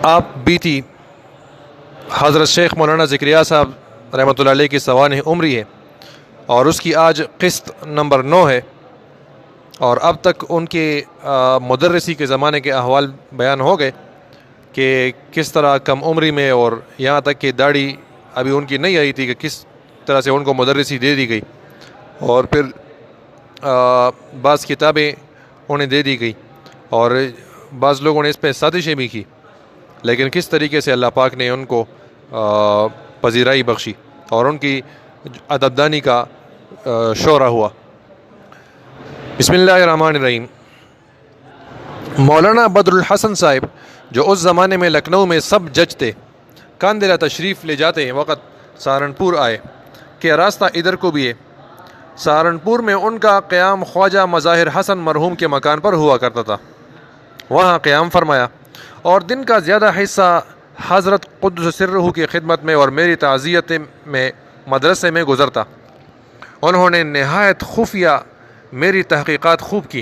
آپ بیتی حضرت شیخ مولانا ذکریا صاحب رحمۃ اللہ علیہ کی سوانح عمری ہے اور اس کی آج قسط نمبر 9 ہے، اور اب تک ان کے مدرسی کے زمانے کے احوال بیان ہو گئے کہ کس طرح کم عمری میں، اور یہاں تک کہ داڑھی ابھی ان کی نہیں آئی تھی، کہ کس طرح سے ان کو مدرسی دے دی گئی، اور پھر بعض کتابیں انہیں دے دی گئی، اور بعض لوگوں نے اس پہ سازشیں بھی کی، لیکن کس طریقے سے اللہ پاک نے ان کو پذیرائی بخشی اور ان کی ادبدانی کا شعرہ ہوا۔ بسم اللہ الرحمن الرحیم۔ مولانا بدر الحسن صاحب جو اس زمانے میں لکھنؤ میں سب جج تھے، کاندلہ تشریف لے جاتے وقت سہارنپور آئے کہ راستہ ادھر کو بھی ہے۔ سہارنپور میں ان کا قیام خواجہ مظاہر حسن مرحوم کے مکان پر ہوا کرتا تھا، وہاں قیام فرمایا، اور دن کا زیادہ حصہ حضرت قدس سرہ کی خدمت میں اور میری تعزیت میں مدرسے میں گزرتا۔ انہوں نے نہایت خفیہ میری تحقیقات خوب کی،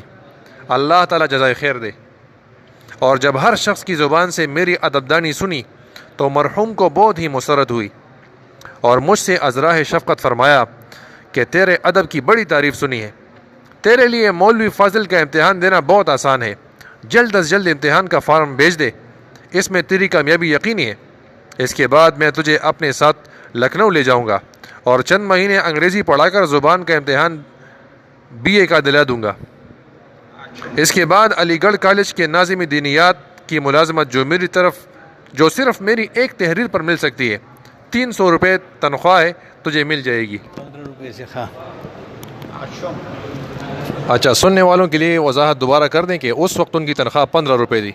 اللہ تعالیٰ جزائے خیر دے، اور جب ہر شخص کی زبان سے میری ادبدانی سنی تو مرحوم کو بہت ہی مسرت ہوئی، اور مجھ سے ازراہ شفقت فرمایا کہ تیرے ادب کی بڑی تعریف سنی ہے، تیرے لیے مولوی فاضل کا امتحان دینا بہت آسان ہے، جلد از جلد امتحان کا فارم بھیج دے، اس میں تیری کامیابی یقینی ہے، اس کے بعد میں تجھے اپنے ساتھ لکھنؤ لے جاؤں گا اور چند مہینے انگریزی پڑھا کر زبان کا امتحان BA کا دلا دوں گا۔ اس کے بعد علی گڑھ کالج کے ناظم دینیات کی ملازمت جو صرف میری ایک تحریر پر مل سکتی ہے، 300 روپے تنخواہ ہے، تجھے مل جائے گی۔ 15 روپے سے اچھا، سننے والوں کے لیے وضاحت دوبارہ کر دیں کہ اس وقت ان کی تنخواہ 15 روپے تھی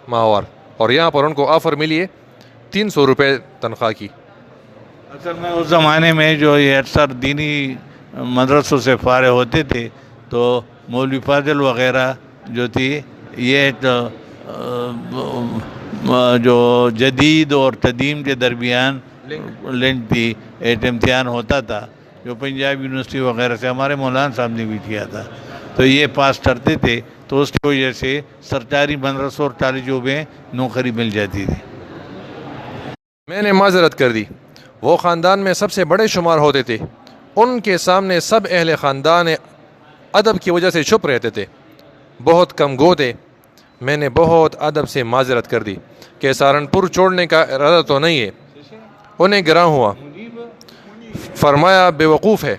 ماہوار، اور یہاں پر ان کو آفر ملی ہے 300 روپے تنخواہ کی۔ اصل میں اس زمانے میں جو یہ اکثر دینی مدرسوں سے فارغ ہوتے تھے تو مولوی فاضل وغیرہ جو تھی، یہ جو جدید اور قدیم کے درمیان لنک تھی، ایک امتحان ہوتا تھا جو پنجاب یونیورسٹی وغیرہ سے ہمارے مولانا صاحب نے بھی کیا تھا، تو یہ پاس کرتے تھے تو اس کی وجہ سے سرکاری مدرسوں اور کالجوں میں نوکری مل جاتی تھی۔ میں نے معذرت کر دی، وہ خاندان میں سب سے بڑے شمار ہوتے تھے، ان کے سامنے سب اہل خاندان ادب کی وجہ سے چھپ رہتے تھے، بہت کم گو تھے۔ میں نے بہت ادب سے معذرت کر دی کہ سہارنپور چھوڑنے کا ارادہ تو نہیں ہے، انہیں گراں ہوا، فرمایا بے وقوف ہے،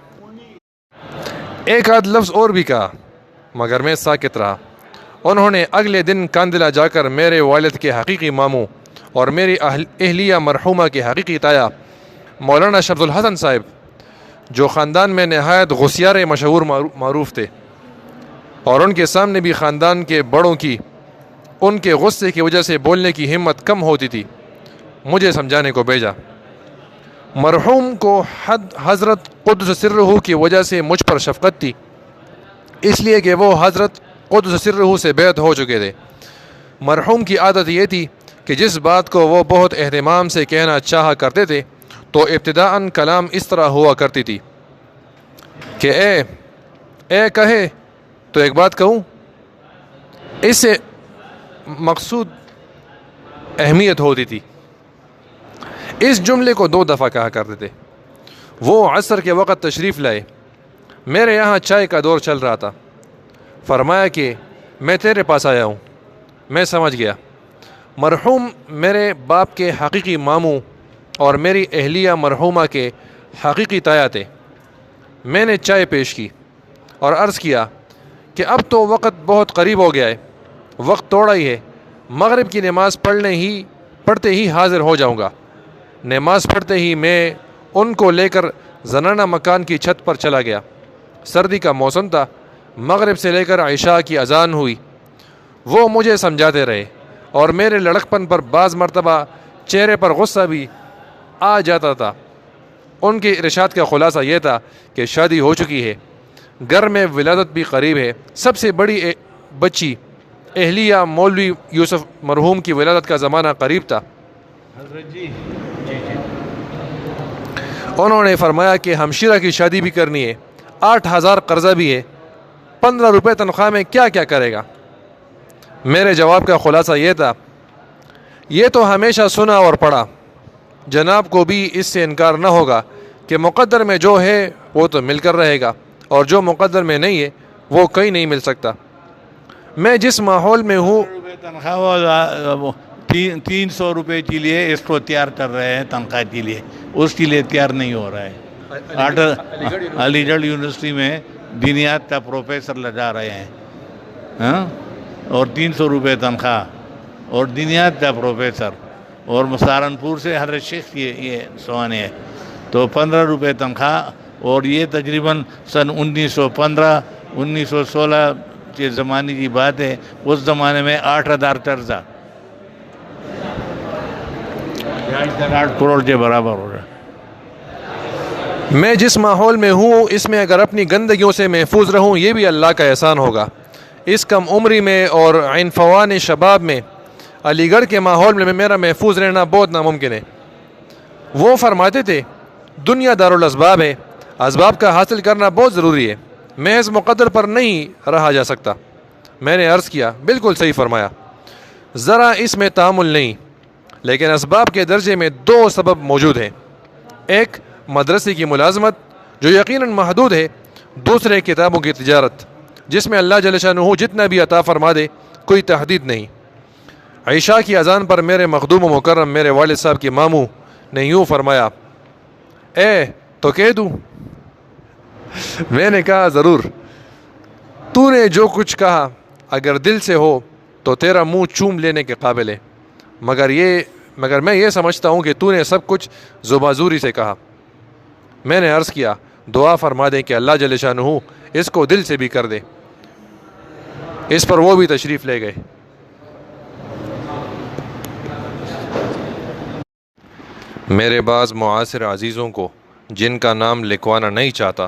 ایک آدھ لفظ اور بھی کہا، مگر میں ساکت رہا۔ انہوں نے اگلے دن کاندلہ جا کر میرے والد کے حقیقی ماموں اور میری اہلیہ مرحومہ کے حقیقی تایا مولانا شمس الحسن صاحب، جو خاندان میں نہایت غسیار مشہور معروف تھے، اور ان کے سامنے بھی خاندان کے بڑوں کی ان کے غصے کی وجہ سے بولنے کی ہمت کم ہوتی تھی، مجھے سمجھانے کو بھیجا۔ مرحوم کو حضرت قدس سرہ کی وجہ سے مجھ پر شفقت تھی، اس لیے کہ وہ حضرت قدس سرہ سے بیعت ہو چکے تھے۔ مرحوم کی عادت یہ تھی کہ جس بات کو وہ بہت اہتمام سے کہنا چاہا کرتے تھے تو ابتداءً کلام اس طرح ہوا کرتی تھی کہ اے کہے تو ایک بات کہوں، اس سے مقصود اہمیت ہوتی تھی۔ اس جملے کو 2 دفعہ کہا کرتے تھے۔ وہ عصر کے وقت تشریف لائے، میرے یہاں چائے کا دور چل رہا تھا، فرمایا کہ میں تیرے پاس آیا ہوں۔ میں سمجھ گیا، مرحوم میرے باپ کے حقیقی ماموں اور میری اہلیہ مرحومہ کے حقیقی تایا تھے۔ میں نے چائے پیش کی اور عرض کیا کہ اب تو وقت بہت قریب ہو گیا ہے، وقت تھوڑا ہی ہے، مغرب کی نماز پڑھتے ہی حاضر ہو جاؤں گا۔ نماز پڑھتے ہی میں ان کو لے کر زنانہ مکان کی چھت پر چلا گیا۔ سردی کا موسم تھا، مغرب سے لے کر عشاء کی اذان ہوئی۔ وہ مجھے سمجھاتے رہے اور میرے لڑکپن پر بعض مرتبہ چہرے پر غصہ بھی آ جاتا تھا۔ ان کے ارشاد کا خلاصہ یہ تھا کہ شادی ہو چکی ہے، گھر میں ولادت بھی قریب ہے، سب سے بڑی بچی اہلیہ مولوی یوسف مرحوم کی ولادت کا زمانہ قریب تھا۔ انہوں نے فرمایا کہ ہمشیرہ کی شادی بھی کرنی ہے، 8000 قرضہ بھی ہے، 15 روپے تنخواہ میں کیا کیا کرے گا؟ میرے جواب کا خلاصہ یہ تھا یہ تو ہمیشہ سنا اور پڑھا، جناب کو بھی اس سے انکار نہ ہوگا کہ مقدر میں جو ہے وہ تو مل کر رہے گا، اور جو مقدر میں نہیں ہے وہ کہیں نہیں مل سکتا۔ میں جس ماحول میں ہوں، روپے تنخواہ وہ 300 روپے کے لیے اس کو تیار کر رہے ہیں تنخواہ کے لیے، اس کے لیے تیار نہیں ہو رہا ہے۔ علی گڑھ یونیورسٹی میں دینیات کا پروفیسر لگا رہے ہیں، ہاں، اور 300 روپے تنخواہ، اور دینیات کا پروفیسر، اور سہارنپور سے حضرت شیخ یہ سوانے ہے تو 15 روپے تنخواہ، اور یہ تقریباً سن 1915 1916 کے زمانے کی بات ہے۔ اس زمانے میں 8,000 قرضہ 8 کروڑ کے برابر ہو رہا ہے۔ میں جس ماحول میں ہوں اس میں اگر اپنی گندگیوں سے محفوظ رہوں یہ بھی اللہ کا احسان ہوگا۔ اس کم عمری میں اور عنفوان شباب میں علی گڑھ کے ماحول میں میرا محفوظ رہنا بہت ناممکن ہے۔ وہ فرماتے تھے دنیا دارالاسباب ہے، اسباب کا حاصل کرنا بہت ضروری ہے، محض مقدر پر نہیں رہا جا سکتا۔ میں نے عرض کیا بالکل صحیح فرمایا، ذرا اس میں تعامل نہیں، لیکن اسباب کے درجے میں 2 سبب موجود ہیں، ایک مدرسے کی ملازمت جو یقیناً محدود ہے، دوسرے کتابوں کی تجارت جس میں اللہ جل شانہ جتنا بھی عطا فرما دے کوئی تحدید نہیں۔ عشاء کی اذان پر میرے مخدوم و مکرم میرے والد صاحب کی ماموں نے یوں فرمایا، اے تو کہہ دوں؟ میں نے کہا ضرور، تو نے جو کچھ کہا اگر دل سے ہو تو تیرا منہ چوم لینے کے قابل ہے، مگر میں یہ سمجھتا ہوں کہ تو نے سب کچھ زبازوری سے کہا۔ میں نے عرض کیا دعا فرما دیں کہ اللہ جل شانہ اس کو دل سے بھی کر دے۔ اس پر وہ بھی تشریف لے گئے۔ میرے بعض معاصر عزیزوں کو جن کا نام لکھوانا نہیں چاہتا،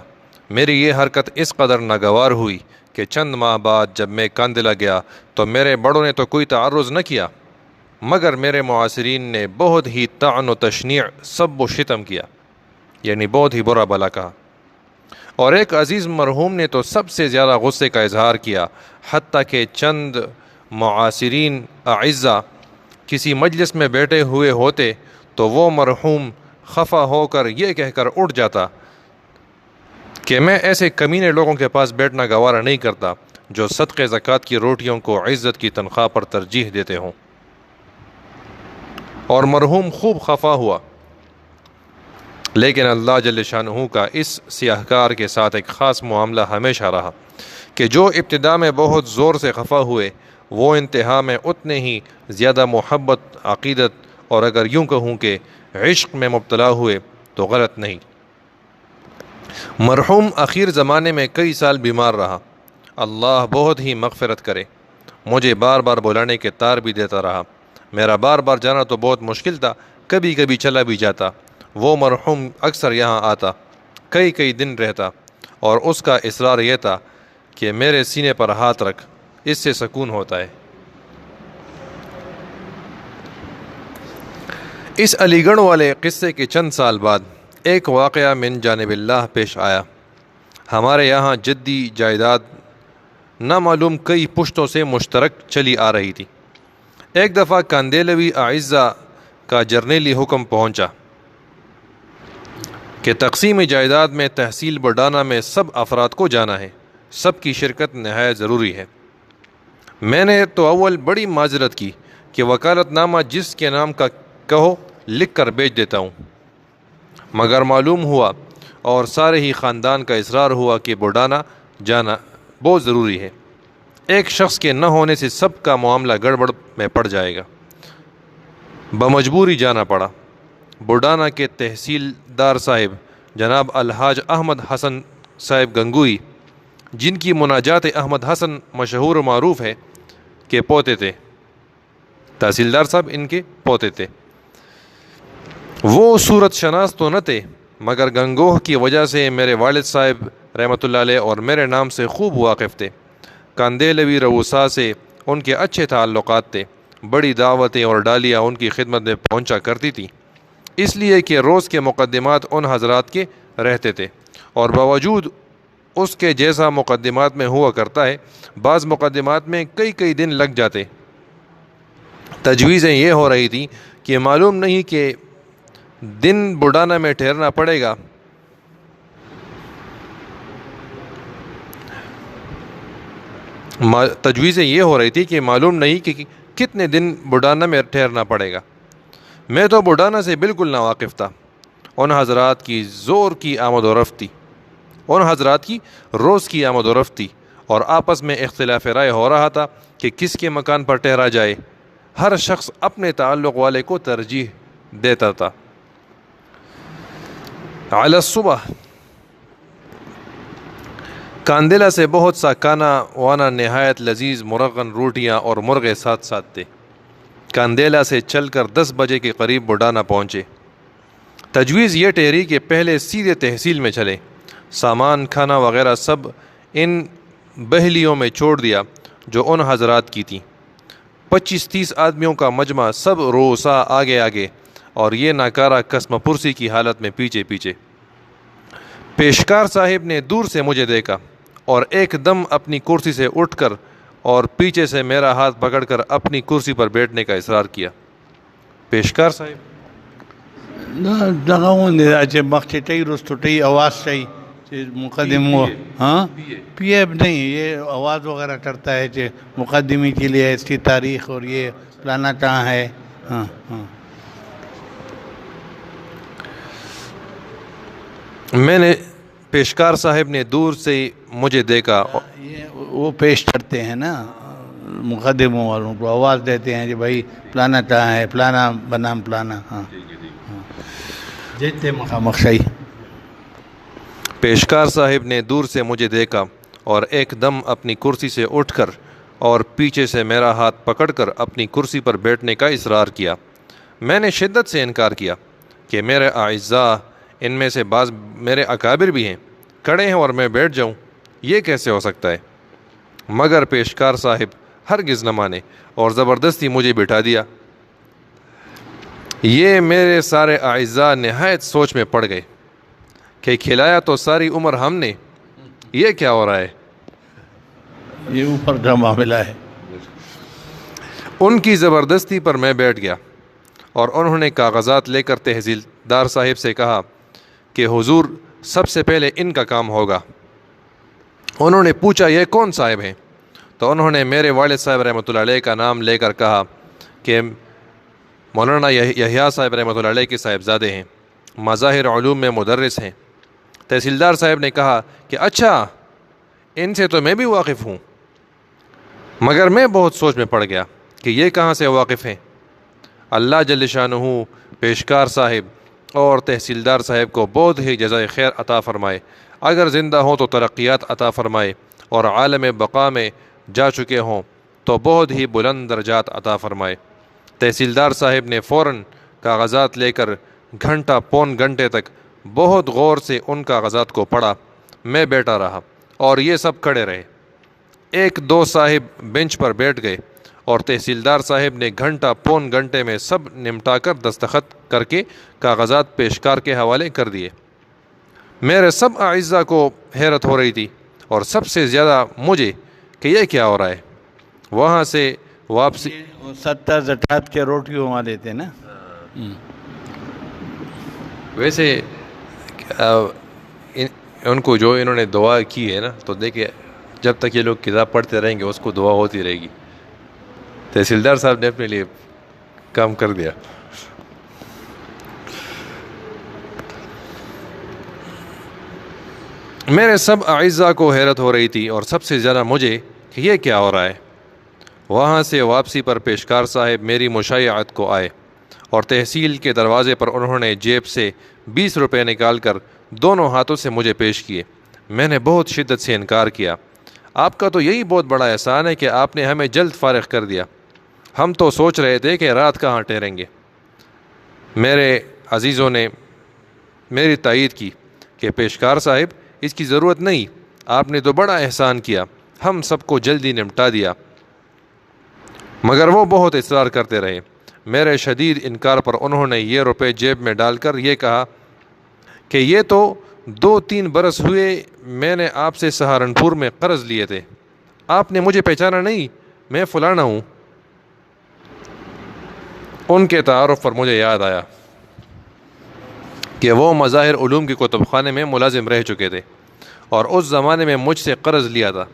میری یہ حرکت اس قدر ناگوار ہوئی کہ چند ماہ بعد جب میں کاندلہ گیا تو میرے بڑوں نے تو کوئی تعرض نہ کیا، مگر میرے معاصرین نے بہت ہی طعن و تشنیع، سب و شتم کیا، یعنی بہت ہی برا بلا کہا، اور ایک عزیز مرحوم نے تو سب سے زیادہ غصے کا اظہار کیا، حتیٰ کہ چند معاصرین اعزا کسی مجلس میں بیٹھے ہوئے ہوتے تو وہ مرحوم خفا ہو کر یہ کہہ کر اٹھ جاتا کہ میں ایسے کمینے لوگوں کے پاس بیٹھنا گوارا نہیں کرتا جو صدقے زکوٰۃ کی روٹیوں کو عزت کی تنخواہ پر ترجیح دیتے ہوں، اور مرحوم خوب خفا ہوا۔ لیکن اللہ جل شانہ کا اس سیاہکار کے ساتھ ایک خاص معاملہ ہمیشہ رہا کہ جو ابتدا میں بہت زور سے خفا ہوئے وہ انتہا میں اتنے ہی زیادہ محبت، عقیدت اور اگر یوں کہوں کہ عشق میں مبتلا ہوئے تو غلط نہیں۔ مرحوم اخیر زمانے میں کئی سال بیمار رہا، اللہ بہت ہی مغفرت کرے، مجھے بار بار بلانے کے تار بھی دیتا رہا، میرا بار بار جانا تو بہت مشکل تھا، کبھی کبھی چلا بھی جاتا۔ وہ مرحوم اکثر یہاں آتا، کئی دن رہتا، اور اس کا اصرار یہ تھا کہ میرے سینے پر ہاتھ رکھ، اس سے سکون ہوتا ہے۔ اس علی گڑھ والے قصے کے چند سال بعد ایک واقعہ من جانب اللہ پیش آیا۔ ہمارے یہاں جدی جائیداد نامعلوم کئی پشتوں سے مشترک چلی آ رہی تھی۔ ایک دفعہ کاندیلوی اعزا کا جرنیلی حکم پہنچا کہ تقسیم جائیداد میں تحصیل بڈانہ میں سب افراد کو جانا ہے، سب کی شرکت نہایت ضروری ہے۔ میں نے تو اول بڑی معذرت کی کہ وکالت نامہ جس کے نام کا کہو لکھ کر بیچ دیتا ہوں، مگر معلوم ہوا اور سارے ہی خاندان کا اصرار ہوا کہ بڈانہ جانا بہت ضروری ہے، ایک شخص کے نہ ہونے سے سب کا معاملہ گڑبڑ میں پڑ جائے گا۔ بمجبوری جانا پڑا۔ بڈانہ کے تحصیلدار صاحب جناب الحاج احمد حسن صاحب گنگوئی، جن کی مناجات احمد حسن مشہور و معروف ہے، کے پوتے تھے۔ تحصیلدار صاحب ان کے پوتے تھے۔ وہ صورت شناس تو نہ تھے، مگر گنگوہ کی وجہ سے میرے والد صاحب رحمۃ اللہ علیہ اور میرے نام سے خوب واقف تھے۔ کاندیلوی روسا سے ان کے اچھے تعلقات تھے، بڑی دعوتیں اور ڈالیاں ان کی خدمت میں پہنچا کرتی تھیں، اس لیے کہ روز کے مقدمات ان حضرات کے رہتے تھے، اور باوجود اس کے جیسا مقدمات میں ہوا کرتا ہے، بعض مقدمات میں کئی دن لگ جاتے، تجویزیں یہ ہو رہی تھیں کہ معلوم نہیں کہ دن بڑھانا میں ٹھہرنا پڑے گا، تجویزیں یہ ہو رہی تھی کہ معلوم نہیں کہ کتنے دن بڑھانا میں ٹھہرنا پڑے گا۔ میں تو بڑھانا سے بالکل ناواقف تھا۔ ان حضرات کی زور کی آمد و رفت تھی، ان حضرات کی روز کی آمد و رفت تھی، اور آپس میں اختلاف رائے ہو رہا تھا کہ کس کے مکان پر ٹھہرا جائے۔ ہر شخص اپنے تعلق والے کو ترجیح دیتا تھا۔ علی الصبح کاندیلا سے بہت سا کھانا وانا نہایت لذیذ مرغن روٹیاں اور مرغے ساتھ ساتھ تھے۔ کاندیلا سے چل کر 10 بجے کے قریب بڑھانا پہنچے۔ تجویز یہ ٹھہری کہ پہلے سیدھے تحصیل میں چلے۔ سامان کھانا وغیرہ سب ان بہلیوں میں چھوڑ دیا جو ان حضرات کی تھیں۔ 25-30 آدمیوں کا مجمع، سب روسا آگے آگے، اور یہ ناکارہ قسم پرسی کی حالت میں پیچھے پیچھے۔ پیشکار صاحب نے دور سے مجھے دیکھا اور ایک دم اپنی کرسی سے اٹھ کر اور پیچھے سے میرا ہاتھ پکڑ کر اپنی کرسی پر بیٹھنے کا اصرار کیا۔ پیشکار صاحب دغه مخچټی رستوټی آواز چاہیے مقدم ہوا، ہاں پی ایف نہیں، یہ آواز وغیرہ کرتا ہے کہ مقدمی کے لیے اس کی تاریخ اور یہ فلانا کہاں ہے۔ ہاں ہاں میں نے پیشکار صاحب نے دور سے مجھے دیکھا۔ یہ وہ پیش کرتے ہیں نا مقدموں والوں کو، آواز دیتے ہیں کہ بھائی فلانا کہاں ہے، فلانا بنام فلانا۔ ہاں جیتے مخشائی۔ پیشکار صاحب نے دور سے مجھے دیکھا اور ایک دم اپنی کرسی سے اٹھ کر اور پیچھے سے میرا ہاتھ پکڑ کر اپنی کرسی پر بیٹھنے کا اصرار کیا۔ میں نے شدت سے انکار کیا کہ میرے اعزاء، ان میں سے بعض میرے اکابر بھی ہیں، کھڑے ہیں اور میں بیٹھ جاؤں، یہ کیسے ہو سکتا ہے؟ مگر پیشکار صاحب ہرگز نہ مانے اور زبردستی مجھے بٹھا دیا۔ یہ میرے سارے اعزاء نہایت سوچ میں پڑ گئے کہ کھلایا تو ساری عمر ہم نے، یہ کیا ہو رہا ہے؟ یہ اوپر کا معاملہ ہے۔ ان کی زبردستی پر میں بیٹھ گیا اور انہوں نے کاغذات لے کر تحصیلدار صاحب سے کہا کہ حضور سب سے پہلے ان کا کام ہوگا۔ انہوں نے پوچھا یہ کون صاحب ہیں؟ تو انہوں نے میرے والد صاحب رحمۃ اللہ علیہ کا نام لے کر کہا کہ مولانا یحییٰ صاحب رحمۃ اللہ علیہ کے صاحبزادے ہیں، مظاہر علوم میں مدرس ہیں۔ تحصیلدار صاحب نے کہا کہ اچھا، ان سے تو میں بھی واقف ہوں، مگر میں بہت سوچ میں پڑ گیا کہ یہ کہاں سے واقف ہیں۔ اللہ جل شانہ پیشکار صاحب اور تحصیلدار صاحب کو بہت ہی جزائے خیر عطا فرمائے، اگر زندہ ہوں تو ترقیات عطا فرمائے، اور عالم بقا میں جا چکے ہوں تو بہت ہی بلند درجات عطا فرمائے۔ تحصیلدار صاحب نے فوراً کاغذات لے کر گھنٹہ پون گھنٹے تک بہت غور سے ان کاغذات کو پڑھا۔ میں بیٹھا رہا اور یہ سب کھڑے رہے۔ 1-2 صاحب بینچ پر بیٹھ گئے اور تحصیلدار صاحب نے گھنٹہ پون گھنٹے میں سب نمٹا کر دستخط کر کے کاغذات پیشکار کے حوالے کر دیے۔ میرے سب اعزاء کو حیرت ہو رہی تھی اور سب سے زیادہ مجھے کہ یہ کیا ہو رہا ہے۔ وہاں سے واپسی 70-68 کے روٹیوں والے تھے نا۔ ویسے ان کو جو انہوں نے دعا کی ہے نا، تو دیکھیں جب تک یہ لوگ کتاب پڑھتے رہیں گے اس کو دعا ہوتی رہے گی۔ تحصیلدار صاحب نے اپنے لیے کام کر دیا۔ میرے سب اعزاء کو حیرت ہو رہی تھی اور سب سے زیادہ مجھے کہ یہ کیا ہو رہا ہے۔ وہاں سے واپسی پر پیشکار صاحب میری مشایعت کو آئے اور تحصیل کے دروازے پر انہوں نے جیب سے 20 روپے نکال کر دونوں ہاتھوں سے مجھے پیش کیے۔ میں نے بہت شدت سے انکار کیا۔ آپ کا تو یہی بہت بڑا احسان ہے کہ آپ نے ہمیں جلد فارغ کر دیا، ہم تو سوچ رہے تھے کہ رات کہاں ٹھہریں گے۔ میرے عزیزوں نے میری تائید کی کہ پیشکار صاحب اس کی ضرورت نہیں، آپ نے تو بڑا احسان کیا، ہم سب کو جلدی نمٹا دیا۔ مگر وہ بہت اصرار کرتے رہے۔ میرے شدید انکار پر انہوں نے یہ روپے جیب میں ڈال کر یہ کہا کہ یہ تو 2-3 برس ہوئے میں نے آپ سے سہارنپور میں قرض لیے تھے، آپ نے مجھے پہچانا نہیں، میں فلانا ہوں۔ ان کے تعارف پر مجھے یاد آیا کہ وہ مظاہر علوم کے کتب خانے میں ملازم رہ چکے تھے اور اس زمانے میں مجھ سے قرض لیا تھا۔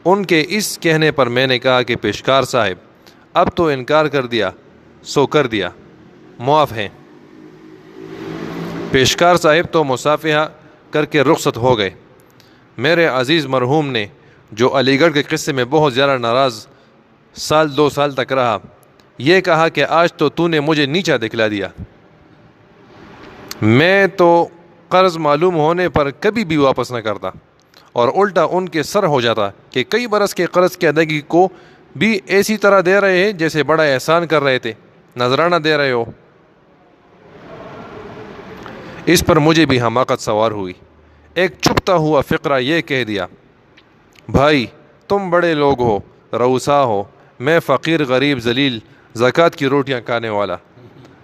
ان کے اس کہنے پر میں نے کہا کہ پیشکار صاحب اب تو انکار کر دیا سو کر دیا، معاف ہیں۔ پیشکار صاحب تو مصافحہ کر کے رخصت ہو گئے۔ میرے عزیز مرحوم نے، جو علی گڑھ کے قصے میں بہت زیادہ ناراض 1-2 سال تک رہا، یہ کہا کہ آج تو نے مجھے نیچا دکھلا دیا۔ میں تو قرض معلوم ہونے پر کبھی بھی واپس نہ کرتا اور الٹا ان کے سر ہو جاتا کہ کئی برس کے قرض کی ادائیگی کو بھی ایسی طرح دے رہے ہیں جیسے بڑا احسان کر رہے تھے، نذرانہ دے رہے ہو۔ اس پر مجھے بھی حماقت سوار ہوئی۔ ایک چھپتا ہوا فقرہ یہ کہہ دیا، بھائی تم بڑے لوگ ہو، رؤسا ہو، میں فقیر غریب ذلیل زکوٰۃ کی روٹیاں کھانے والا،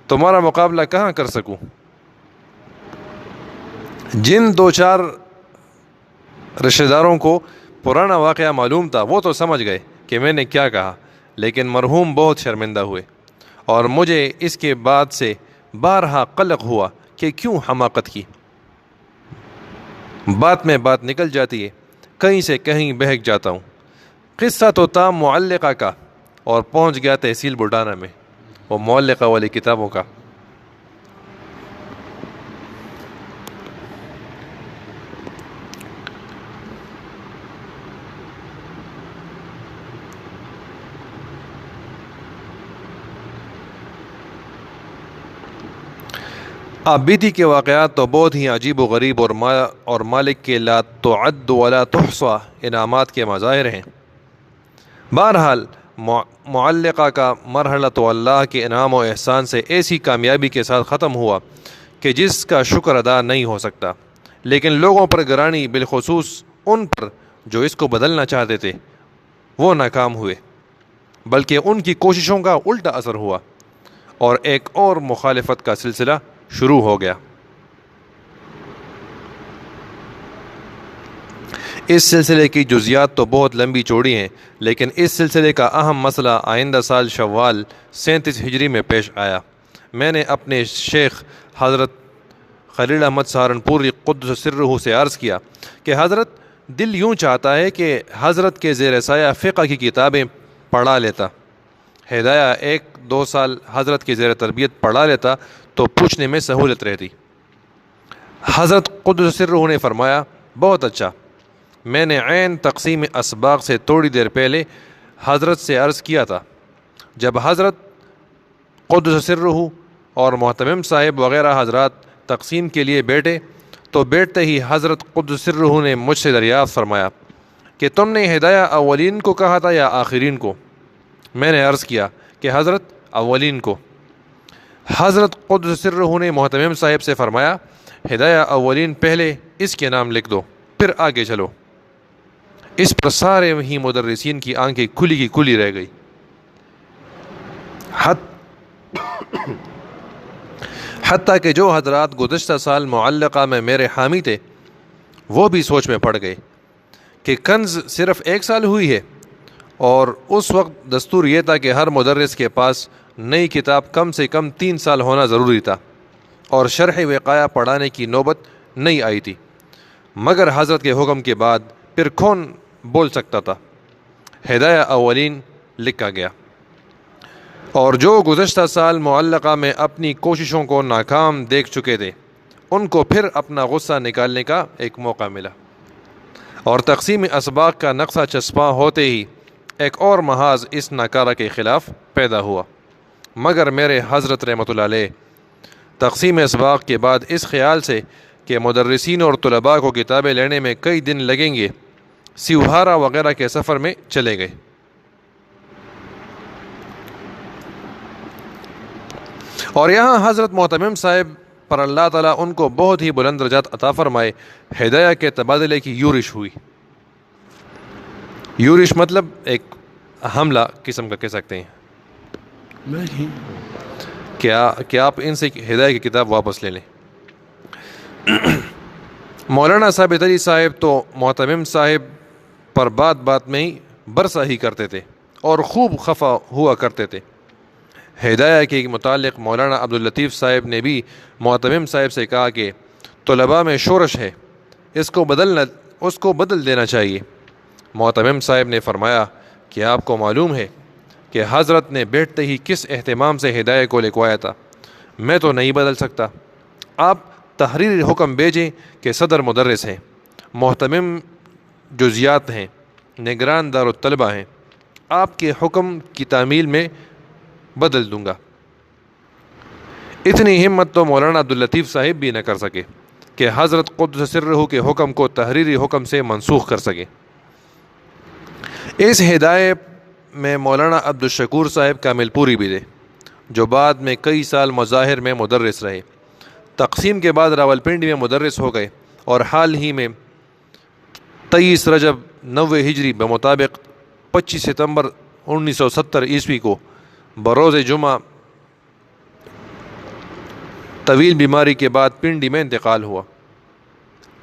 تمہارا مقابلہ کہاں کر سکوں؟ جن 2-4 رشتہ داروں کو پرانا واقعہ معلوم تھا وہ تو سمجھ گئے کہ میں نے کیا کہا، لیکن مرحوم بہت شرمندہ ہوئے اور مجھے اس کے بعد سے بارہا قلق ہوا کہ کیوں حماقت کی۔ بات میں بات نکل جاتی ہے، کہیں سے کہیں بہک جاتا ہوں۔ قصہ تو تھا معلقہ کا اور پہنچ گیا تحصیل بلڈانہ میں، وہ معلقہ والی کتابوں کا۔ اب بیتی کے واقعات تو بہت ہی عجیب و غریب اور مالک کے لا تعد ولا تحصى انعامات کے مظاہر ہیں۔ بہرحال معلقہ کا مرحلہ تو اللہ کے انعام و احسان سے ایسی کامیابی کے ساتھ ختم ہوا کہ جس کا شکر ادا نہیں ہو سکتا، لیکن لوگوں پر گرانی، بالخصوص ان پر جو اس کو بدلنا چاہتے تھے، وہ ناکام ہوئے، بلکہ ان کی کوششوں کا الٹا اثر ہوا اور ایک اور مخالفت کا سلسلہ شروع ہو گیا۔ اس سلسلے کی جزیات تو بہت لمبی چوڑی ہیں، لیکن اس سلسلے کا اہم مسئلہ آئندہ سال شوال 37 ہجری میں پیش آیا۔ میں نے اپنے شیخ حضرت خلیل احمد سہارنپوری قدس سرہ سے عرض کیا کہ حضرت دل یوں چاہتا ہے کہ حضرت کے زیر سایہ فقہ کی کتابیں پڑھا لیتا، ہدایہ 1-2 سال حضرت کے زیر تربیت پڑھا لیتا تو پوچھنے میں سہولت رہتی۔ حضرت قدس سرہ نے فرمایا، بہت اچھا۔ میں نے عین تقسیم اسباق سے تھوڑی دیر پہلے حضرت سے عرض کیا تھا۔ جب حضرت قدس سرہ اور محتمم صاحب وغیرہ حضرات تقسیم کے لیے بیٹھے تو بیٹھتے ہی حضرت قدس سرہ نے مجھ سے دریافت فرمایا کہ تم نے ہدایہ اولین کو کہا تھا یا آخرین کو؟ میں نے عرض کیا کہ حضرت اولین کو۔ حضرت قدس سرہ نے محتمم صاحب سے فرمایا، ہدایہ اولین پہلے اس کے نام لکھ دو، پھر آگے چلو۔ اس پر سارے ہی مدرسین کی آنکھیں کھلی کی کھلی رہ گئی۔ حتیٰ کہ جو حضرات گزشتہ سال معلقہ میں میرے حامی تھے وہ بھی سوچ میں پڑ گئے کہ کنز صرف 1 سال ہوئی ہے، اور اس وقت دستور یہ تھا کہ ہر مدرس کے پاس نئی کتاب کم سے کم 3 سال ہونا ضروری تھا، اور شرح وقایہ پڑھانے کی نوبت نہیں آئی تھی۔ مگر حضرت کے حکم کے بعد پھر کون بول سکتا تھا؟ ہدایہ اولین لکھا گیا، اور جو گزشتہ سال معلقہ میں اپنی کوششوں کو ناکام دیکھ چکے تھے ان کو پھر اپنا غصہ نکالنے کا ایک موقع ملا، اور تقسیم اسباق کا نقشہ چسپاں ہوتے ہی ایک اور محاذ اس ناکارہ کے خلاف پیدا ہوا۔ مگر میرے حضرت رحمۃ اللہ علیہ تقسیم اسباق کے بعد اس خیال سے کہ مدرسین اور طلباء کو کتابیں لینے میں کئی دن لگیں گے، سیوہارا وغیرہ کے سفر میں چلے گئے۔ اور یہاں حضرت محتمم صاحب پر اللہ تعالیٰ ان کو بہت ہی بلند درجات عطا فرمائے، ہدایہ کے تبادلے کی یورش ہوئی۔ یورش مطلب ایک حملہ قسم کا کہہ سکتے ہیں کہ آپ ان سے ہدایہ کی کتاب واپس لے لیں۔ مولانا ثابت علی صاحب تو محتمم صاحب پر بات بات میں ہی برسا ہی کرتے تھے اور خوب خفا ہوا کرتے تھے۔ ہدایہ کے متعلق مولانا عبداللطیف صاحب نے بھی معتمم صاحب سے کہا کہ طلباء میں شورش ہے، اس کو بدل دینا چاہیے۔ معتمم صاحب نے فرمایا کہ آپ کو معلوم ہے کہ حضرت نے بیٹھتے ہی کس اہتمام سے ہدایہ کو لکھوایا تھا، میں تو نہیں بدل سکتا۔ آپ تحریری حکم بھیجیں کہ صدر مدرس ہیں، محتمم جزیات ہیں، نگران دارالطلبہ ہیں، آپ کے حکم کی تعمیل میں بدل دوں گا۔ اتنی ہمت تو مولانا عبداللطیف صاحب بھی نہ کر سکے کہ حضرت قدس سرہ کے حکم کو تحریری حکم سے منسوخ کر سکے۔ اس ہدایت میں مولانا عبدالشکور صاحب کامل پوری بھی تھے، جو بعد میں کئی سال مظاہر میں مدرس رہے، تقسیم کے بعد راولپنڈی میں مدرس ہو گئے، اور حال ہی میں 23 رجب 90 ہجری بمطابق 25 ستمبر 1970 عیسوی کو بروز جمعہ طویل بیماری کے بعد پنڈی میں انتقال ہوا،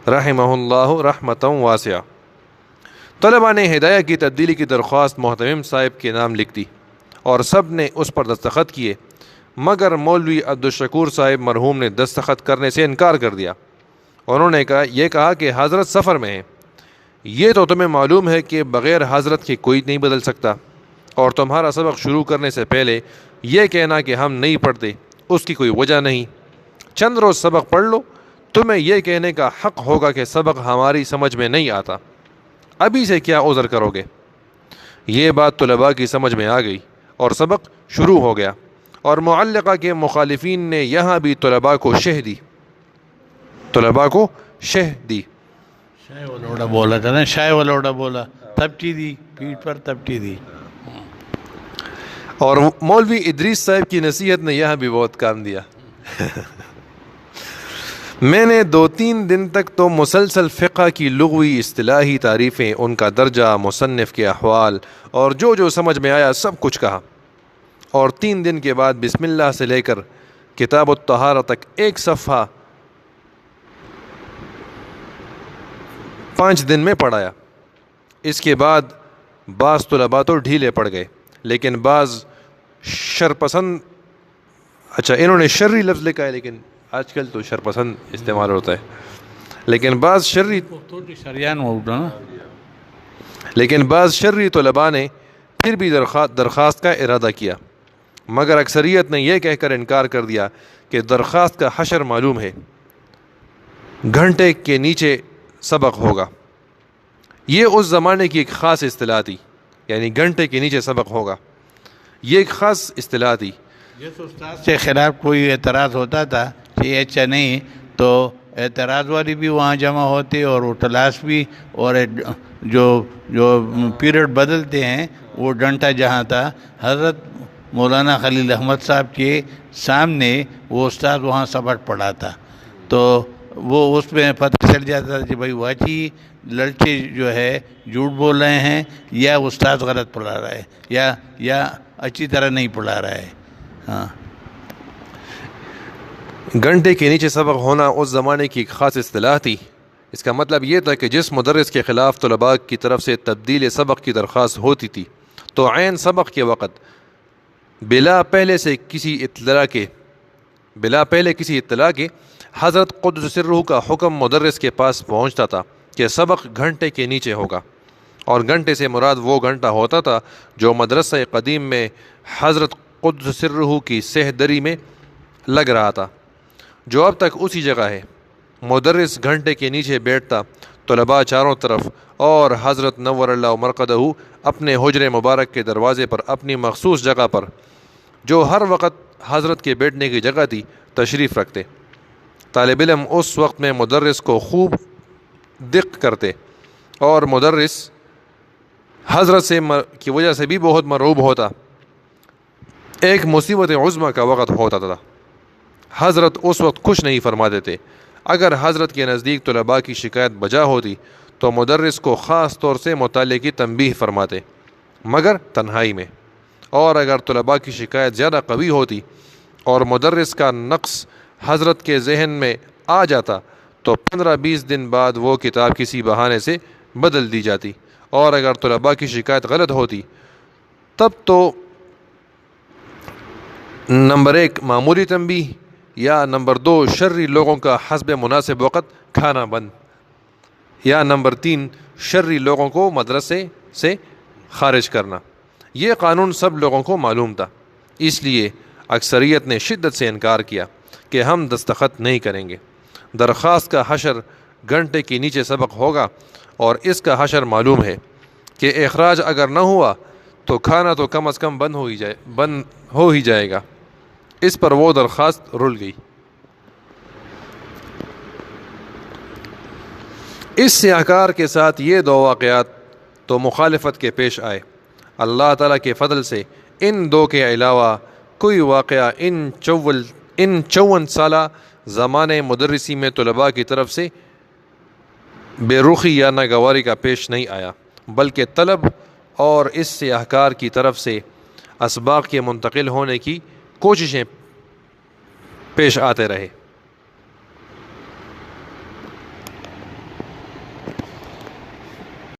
رحمہ اللہ رحمتً واسعہ۔ طلباء نے ہدایہ کی تبدیلی کی درخواست محتمم صاحب کے نام لکھ دی اور سب نے اس پر دستخط کیے، مگر مولوی عبدالشکور صاحب مرحوم نے دستخط کرنے سے انکار کر دیا۔ انہوں نے کہا کہ حضرت سفر میں ہیں، یہ تو تمہیں معلوم ہے کہ بغیر حضرت کے کوئی نہیں بدل سکتا، اور تمہارا سبق شروع کرنے سے پہلے یہ کہنا کہ ہم نہیں پڑھتے اس کی کوئی وجہ نہیں۔ چند روز سبق پڑھ لو، تمہیں یہ کہنے کا حق ہوگا کہ سبق ہماری سمجھ میں نہیں آتا، ابھی سے کیا عذر کرو گے۔ یہ بات طلباء کی سمجھ میں آ گئی اور سبق شروع ہو گیا، اور معلقہ کے مخالفین نے یہاں بھی طلباء کو شہ دی۔ شاہ ولوڑا بولا تھا نا، شاہ ولوڑا بولا، تپٹی دی پیٹ پر تپٹی دی۔ اور مولوی ادریس صاحب کی نصیحت نے یہاں بھی بہت کام دیا۔ میں نے 2-3 دن تک تو مسلسل فقہ کی لغوی اصطلاحی تعریفیں، ان کا درجہ، مصنف کے احوال اور جو سمجھ میں آیا سب کچھ کہا، اور 3 دن کے بعد بسم اللہ سے لے کر کتاب الطہارہ تک ایک صفحہ 5 دن میں پڑھایا۔ اس کے بعد بعض طلباء تو ڈھیلے پڑ گئے، لیکن بعض شرپسند، انہوں نے شرری لفظ لکھا ہے، لیکن آج کل تو شرپسند استعمال ہوتا ہے، لیکن بعض شرری طلباء نے پھر بھی درخواست کا ارادہ کیا، مگر اکثریت نے یہ کہہ کر انکار کر دیا کہ درخواست کا حشر معلوم ہے، گھنٹے کے نیچے سبق ہوگا۔ یہ اس زمانے کی ایک خاص اصطلاح تھی، یعنی گھنٹے کے نیچے سبق ہوگا، یہ ایک خاص اصطلاح تھی۔ جس استاد کے خلاف کوئی اعتراض ہوتا تھا کہ یہ اچھا نہیں، تو اعتراض والی بھی وہاں جمع ہوتے، اور وہ کلاس بھی، اور جو پیریڈ بدلتے ہیں وہ ڈنٹا جہاں تھا حضرت مولانا خلیل احمد صاحب کے سامنے وہ استاد وہاں سبق پڑھاتا، تو وہ اس میں پتہ چل جاتا تھا کہ بھائی واقعی لڑکے جو ہے جھوٹ بول رہے ہیں، یا استاد غلط پڑھا رہا ہے، یا اچھی طرح نہیں پڑھا رہا ہے۔ ہاں، گھنٹے کے نیچے سبق ہونا اس زمانے کی ایک خاص اصطلاح تھی۔ اس کا مطلب یہ تھا کہ جس مدرس کے خلاف طلباء کی طرف سے تبدیل سبق کی درخواست ہوتی تھی، تو عین سبق کے وقت بلا پہلے کسی اطلاع کے حضرت قدس سرہ کا حکم مدرس کے پاس پہنچتا تھا کہ سبق گھنٹے کے نیچے ہوگا، اور گھنٹے سے مراد وہ گھنٹہ ہوتا تھا جو مدرسہ قدیم میں حضرت قدس سرہ کی سہدری میں لگ رہا تھا، جو اب تک اسی جگہ ہے۔ مدرس گھنٹے کے نیچے بیٹھتا، طلباء چاروں طرف، اور حضرت نور اللہ مرقدہ اپنے حجر مبارک کے دروازے پر اپنی مخصوص جگہ پر، جو ہر وقت حضرت کے بیٹھنے کی جگہ تھی، تشریف رکھتے۔ طالب علم اس وقت میں مدرس کو خوب دق کرتے، اور مدرس حضرت کی وجہ سے بھی بہت مرعوب ہوتا۔ ایک مصیبت عظمہ کا وقت ہوتا تھا، حضرت اس وقت کچھ نہیں فرماتے تھے۔ اگر حضرت کے نزدیک طلباء کی شکایت بجا ہوتی تو مدرس کو خاص طور سے مطالعے کی تنبیہ فرماتے، مگر تنہائی میں، اور اگر طلباء کی شکایت زیادہ قوی ہوتی اور مدرس کا نقص حضرت کے ذہن میں آ جاتا تو 15-20 دن بعد وہ کتاب کسی بہانے سے بدل دی جاتی، اور اگر طلباء کی شکایت غلط ہوتی تب تو نمبر 1 معمولی تنبیہ، یا نمبر 2 شرری لوگوں کا حسب مناسب وقت کھانا بند، یا نمبر 3 شرری لوگوں کو مدرسے سے خارج کرنا۔ یہ قانون سب لوگوں کو معلوم تھا، اس لیے اکثریت نے شدت سے انکار کیا کہ ہم دستخط نہیں کریں گے۔ درخواست کا حشر گھنٹے کے نیچے سبق ہوگا، اور اس کا حشر معلوم ہے کہ اخراج اگر نہ ہوا تو کھانا تو کم از کم بند ہو ہی جائے گا۔ اس پر وہ درخواست رول گئی۔ اس سیاہکار کے ساتھ یہ 2 واقعات تو مخالفت کے پیش آئے۔ اللہ تعالیٰ کے فضل سے ان 2 کے علاوہ کوئی واقعہ ان 54 سالہ زمانے مدرسی میں طلباء کی طرف سے بے رخی یا ناگواری کا پیش نہیں آیا، بلکہ طلب اور اس سیاہکار کی طرف سے اسباق کے منتقل ہونے کی کوششیں پیش آتے رہے۔